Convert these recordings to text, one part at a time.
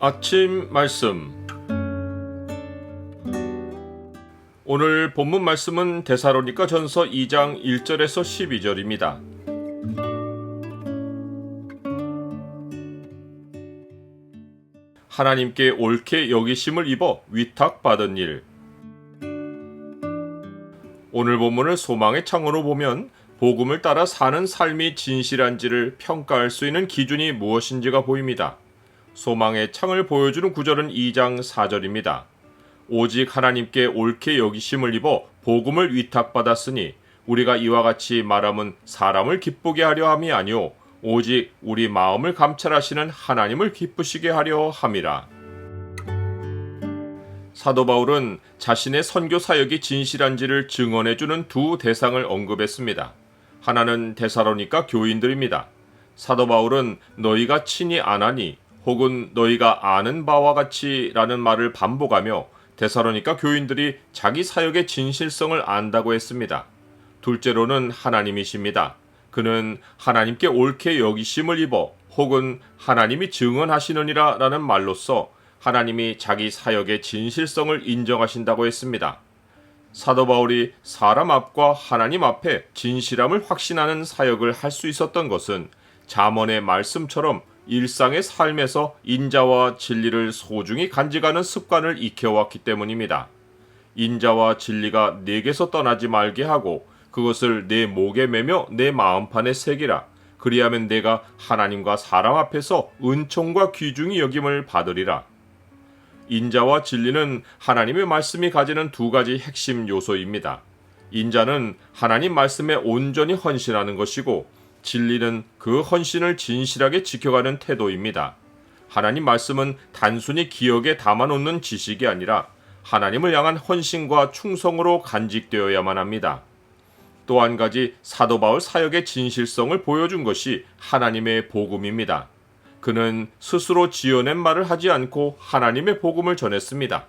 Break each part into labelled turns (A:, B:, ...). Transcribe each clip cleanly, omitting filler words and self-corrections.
A: 아침 말씀. 오늘 본문 말씀은 데살로니가 전서 2장 1절에서 12절입니다. 하나님께 옳게 여기심을 입어 위탁받은 일. 오늘 본문을 소망의 창으로 보면 복음을 따라 사는 삶이 진실한지를 평가할 수 있는 기준이 무엇인지가 보입니다. 소망의 창을 보여주는 구절은 2장 4절입니다. 오직 하나님께 옳게 여기심을 입어 복음을 위탁받았으니 우리가 이와 같이 말함은 사람을 기쁘게 하려 함이 아니오 오직 우리 마음을 감찰하시는 하나님을 기쁘시게 하려 함이라. 사도 바울은 자신의 선교 사역이 진실한지를 증언해주는 두 대상을 언급했습니다. 하나는 데살로니가 교인들입니다. 사도 바울은 너희가 친히 아나니 혹은 너희가 아는 바와 같이 라는 말을 반복하며 데살로니가 교인들이 자기 사역의 진실성을 안다고 했습니다. 둘째로는 하나님이십니다. 그는 하나님께 옳게 여기심을 입어 혹은 하나님이 증언하시느니라 라는 말로써 하나님이 자기 사역의 진실성을 인정하신다고 했습니다. 사도 바울이 사람 앞과 하나님 앞에 진실함을 확신하는 사역을 할 수 있었던 것은 잠언의 말씀처럼 일상의 삶에서 인자와 진리를 소중히 간직하는 습관을 익혀왔기 때문입니다. 인자와 진리가 내게서 떠나지 말게 하고 그것을 내 목에 매며 내 마음판에 새기라. 그리하면 내가 하나님과 사람 앞에서 은총과 귀중히 여김을 받으리라. 인자와 진리는 하나님의 말씀이 가지는 두 가지 핵심 요소입니다. 인자는 하나님 말씀에 온전히 헌신하는 것이고 진리는 그 헌신을 진실하게 지켜가는 태도입니다. 하나님 말씀은 단순히 기억에 담아놓는 지식이 아니라 하나님을 향한 헌신과 충성으로 간직되어야만 합니다. 또 한 가지 사도 바울 사역의 진실성을 보여준 것이 하나님의 복음입니다. 그는 스스로 지어낸 말을 하지 않고 하나님의 복음을 전했습니다.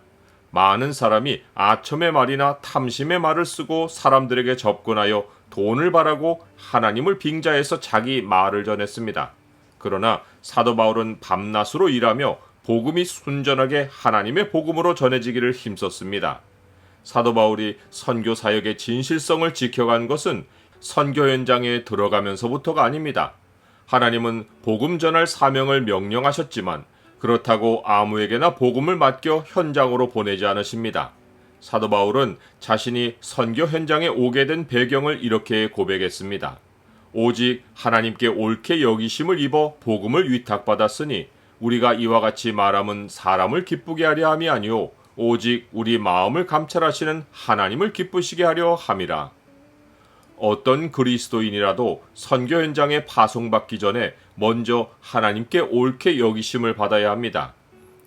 A: 많은 사람이 아첨의 말이나 탐심의 말을 쓰고 사람들에게 접근하여 돈을 바라고 하나님을 빙자해서 자기 말을 전했습니다. 그러나 사도 바울은 밤낮으로 일하며 복음이 순전하게 하나님의 복음으로 전해지기를 힘썼습니다. 사도 바울이 선교 사역의 진실성을 지켜간 것은 선교 현장에 들어가면서부터가 아닙니다. 하나님은 복음 전할 사명을 명령하셨지만 그렇다고 아무에게나 복음을 맡겨 현장으로 보내지 않으십니다. 사도 바울은 자신이 선교 현장에 오게 된 배경을 이렇게 고백했습니다. 오직 하나님께 옳게 여기심을 입어 복음을 위탁받았으니 우리가 이와 같이 말함은 사람을 기쁘게 하려 함이 아니오 오직 우리 마음을 감찰하시는 하나님을 기쁘시게 하려 함이라. 어떤 그리스도인이라도 선교 현장에 파송받기 전에 먼저 하나님께 옳게 여기심을 받아야 합니다.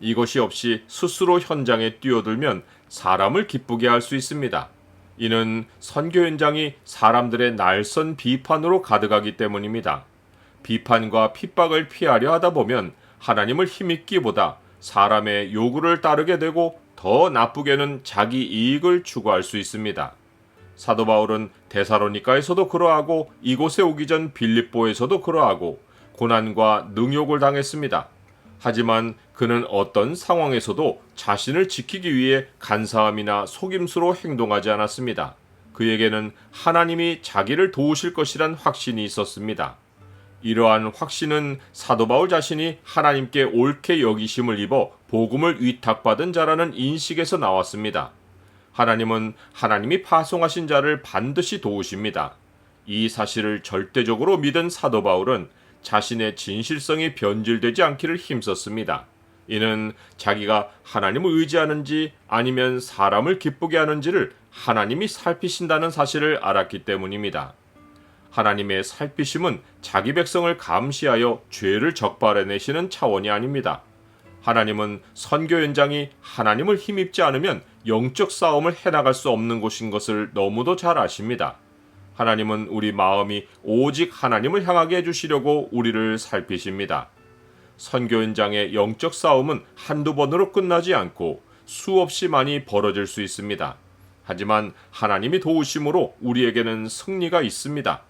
A: 이것이 없이 스스로 현장에 뛰어들면 사람을 기쁘게 할 수 있습니다. 이는 선교 현장이 사람들의 날선 비판으로 가득하기 때문입니다. 비판과 핍박을 피하려 하다 보면 하나님을 힘입기보다 사람의 요구를 따르게 되고 더 나쁘게는 자기 이익을 추구할 수 있습니다. 사도 바울은 데살로니가에서도 그러하고 이곳에 오기 전 빌립보에서도 그러하고 고난과 능욕을 당했습니다. 하지만 그는 어떤 상황에서도 자신을 지키기 위해 간사함이나 속임수로 행동하지 않았습니다. 그에게는 하나님이 자기를 도우실 것이란 확신이 있었습니다. 이러한 확신은 사도 바울 자신이 하나님께 옳게 여기심을 입어 복음을 위탁받은 자라는 인식에서 나왔습니다. 하나님은 하나님이 파송하신 자를 반드시 도우십니다. 이 사실을 절대적으로 믿은 사도 바울은 자신의 진실성이 변질되지 않기를 힘썼습니다. 이는 자기가 하나님을 의지하는지 아니면 사람을 기쁘게 하는지를 하나님이 살피신다는 사실을 알았기 때문입니다. 하나님의 살피심은 자기 백성을 감시하여 죄를 적발해내시는 차원이 아닙니다. 하나님은 선교 현장이 하나님을 힘입지 않으면 영적 싸움을 해나갈 수 없는 곳인 것을 너무도 잘 아십니다. 하나님은 우리 마음이 오직 하나님을 향하게 해주시려고 우리를 살피십니다. 선교 현장의 영적 싸움은 한두 번으로 끝나지 않고 수없이 많이 벌어질 수 있습니다. 하지만 하나님이 도우심으로 우리에게는 승리가 있습니다.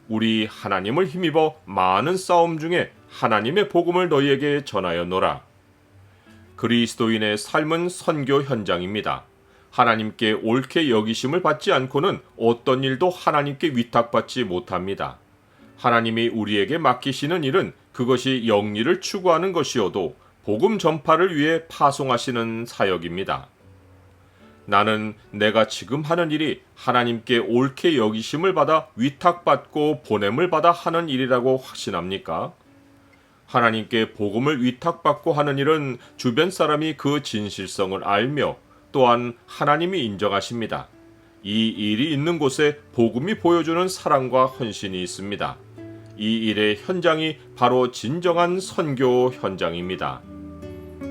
A: 우리 하나님을 힘입어 많은 싸움 중에 하나님의 복음을 너희에게 전하였노라. 그리스도인의 삶은 선교 현장입니다. 하나님께 옳게 여기심을 받지 않고는 어떤 일도 하나님께 위탁받지 못합니다. 하나님이 우리에게 맡기시는 일은 그것이 영리를 추구하는 것이어도 복음 전파를 위해 파송하시는 사역입니다. 나는 내가 지금 하는 일이 하나님께 옳게 여기심을 받아 위탁받고 보냄을 받아 하는 일이라고 확신합니까? 하나님께 복음을 위탁받고 하는 일은 주변 사람이 그 진실성을 알며 또한 하나님이 인정하십니다. 이 일이 있는 곳에 복음이 보여주는 사랑과 헌신이 있습니다. 이 일의 현장이 바로 진정한 선교 현장입니다.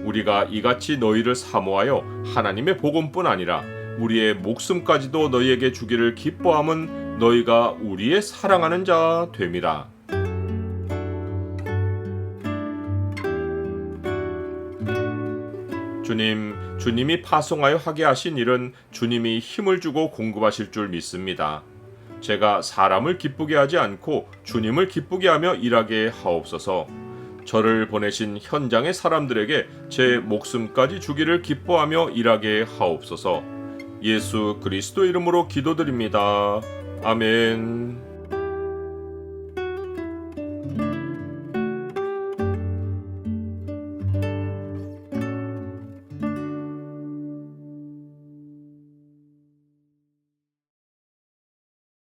A: 우리가 이같이 너희를 사모하여 하나님의 복음뿐 아니라 우리의 목숨까지도 너희에게 주기를 기뻐함은 너희가 우리의 사랑하는 자 됨이라. 주님이 파송하여 하게 하신 일은 주님이 힘을 주고 공급하실 줄 믿습니다. 제가 사람을 기쁘게 하지 않고 주님을 기쁘게 하며 일하게 하옵소서. 저를 보내신 현장의 사람들에게 제 목숨까지 주기를 기뻐하며 일하게 하옵소서. 예수 그리스도 이름으로 기도드립니다. 아멘.